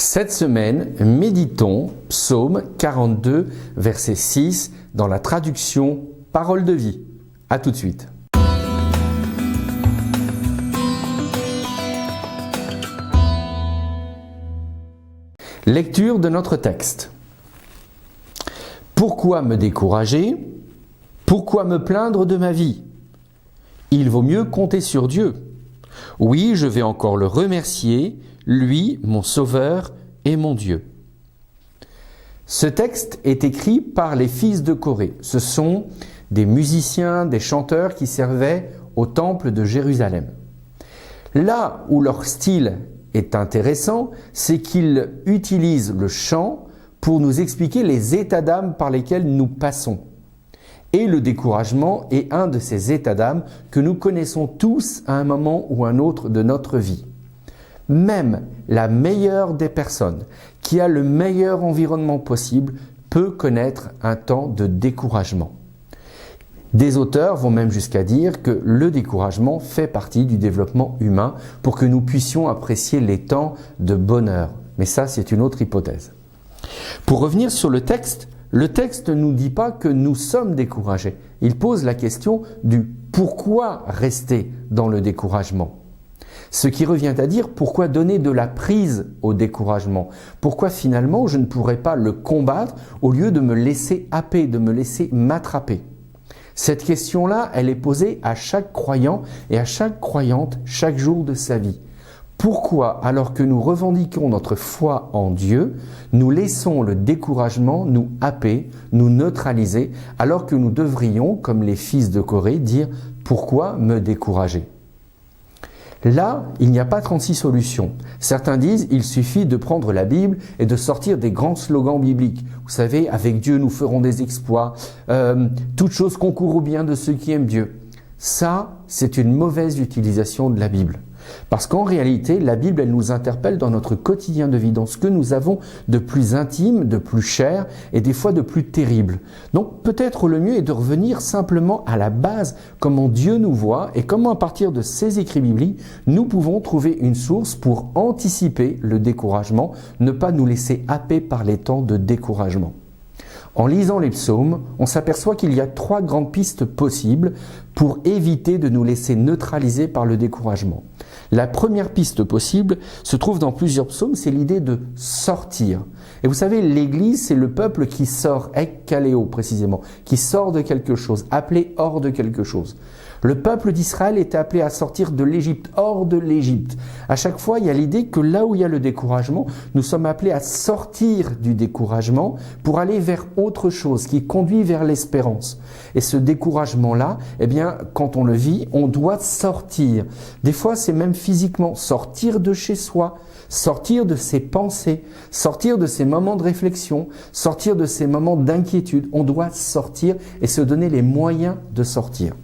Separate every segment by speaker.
Speaker 1: Cette semaine, méditons Psaume 42, verset 6, dans la traduction Parole de vie. À tout de suite. Lecture de notre texte. Pourquoi me décourager? Pourquoi me plaindre de ma vie? Il vaut mieux compter sur Dieu. Oui, je vais encore le remercier, lui, mon Sauveur et mon Dieu. Ce texte est écrit par les fils de Corée. Ce sont des musiciens, des chanteurs qui servaient au temple de Jérusalem. Là où leur style est intéressant, c'est qu'ils utilisent le chant pour nous expliquer les états d'âme par lesquels nous passons. Et le découragement est un de ces états d'âme que nous connaissons tous à un moment ou un autre de notre vie. Même la meilleure des personnes, qui a le meilleur environnement possible, peut connaître un temps de découragement. Des auteurs vont même jusqu'à dire que le découragement fait partie du développement humain pour que nous puissions apprécier les temps de bonheur. Mais ça, c'est une autre hypothèse. Pour revenir sur le texte ne nous dit pas que nous sommes découragés. Il pose la question du pourquoi rester dans le découragement. Ce qui revient à dire pourquoi donner de la prise au découragement. Pourquoi finalement je ne pourrais pas le combattre au lieu de me laisser happer, de me laisser m'attraper. Cette question-là, elle est posée à chaque croyant et à chaque croyante chaque jour de sa vie. Pourquoi, alors que nous revendiquons notre foi en Dieu, nous laissons le découragement nous happer, nous neutraliser, alors que nous devrions, comme les fils de Corée, dire « Pourquoi me décourager ?» Là, il n'y a pas 36 solutions. Certains disent il suffit de prendre la Bible et de sortir des grands slogans bibliques. Vous savez, avec Dieu nous ferons des exploits, toute chose concourt au bien de ceux qui aiment Dieu. Ça, c'est une mauvaise utilisation de la Bible. Parce qu'en réalité, la Bible, elle nous interpelle dans notre quotidien de vie, dans ce que nous avons de plus intime, de plus cher et des fois de plus terrible. Donc peut-être le mieux est de revenir simplement à la base, comment Dieu nous voit et comment à partir de ces écrits bibliques, nous pouvons trouver une source pour anticiper le découragement, ne pas nous laisser happer par les temps de découragement. En lisant les psaumes, on s'aperçoit qu'il y a 3 grandes pistes possibles pour éviter de nous laisser neutraliser par le découragement. La première piste possible se trouve dans plusieurs psaumes, c'est l'idée de sortir. Et vous savez, l'Église, c'est le peuple qui sort, ekkaleo précisément, qui sort de quelque chose, appelé hors de quelque chose. Le peuple d'Israël était appelé à sortir de l'Égypte, hors de l'Égypte. À chaque fois, il y a l'idée que là où il y a le découragement, nous sommes appelés à sortir du découragement pour aller vers autre chose qui conduit vers l'espérance. Et ce découragement-là, eh bien, quand on le vit, on doit sortir. Des fois, c'est même physiquement, sortir de chez soi, sortir de ses pensées, sortir de ses moments de réflexion, sortir de ses moments d'inquiétude. On doit sortir et se donner les moyens de sortir.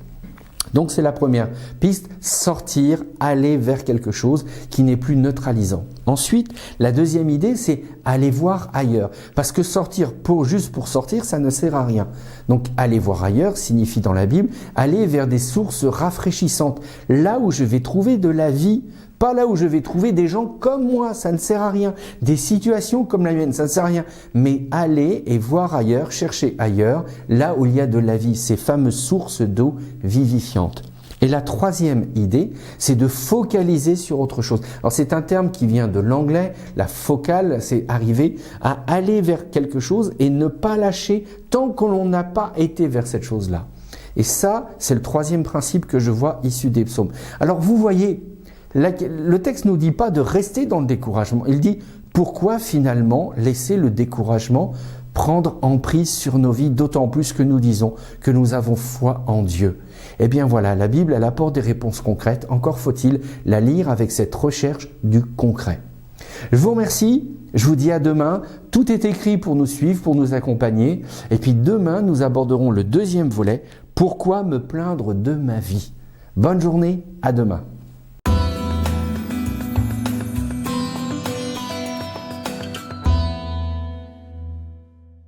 Speaker 1: Donc c'est la première piste, sortir, aller vers quelque chose qui n'est plus neutralisant. Ensuite, la deuxième idée, c'est aller voir ailleurs. Parce que sortir juste pour sortir, ça ne sert à rien. Donc aller voir ailleurs signifie dans la Bible, aller vers des sources rafraîchissantes. Là où je vais trouver de la vie, pas là où je vais trouver des gens comme moi, ça ne sert à rien. Des situations comme la mienne, ça ne sert à rien. Mais aller et voir ailleurs, chercher ailleurs, là où il y a de la vie, ces fameuses sources d'eau vivifiante. Et la troisième idée, c'est de focaliser sur autre chose. Alors c'est un terme qui vient de l'anglais, la focale, c'est arriver à aller vers quelque chose et ne pas lâcher tant que l'on n'a pas été vers cette chose-là. Et ça, c'est le troisième principe que je vois issu des psaumes. Alors vous voyez, le texte ne nous dit pas de rester dans le découragement. Il dit pourquoi finalement laisser le découragement prendre emprise sur nos vies, d'autant plus que nous disons que nous avons foi en Dieu. Eh bien voilà, la Bible, elle apporte des réponses concrètes. Encore faut-il la lire avec cette recherche du concret. Je vous remercie. Je vous dis à demain. Tout est écrit pour nous suivre, pour nous accompagner. Et puis demain, nous aborderons le deuxième volet. Pourquoi me plaindre de ma vie? Bonne journée, à demain.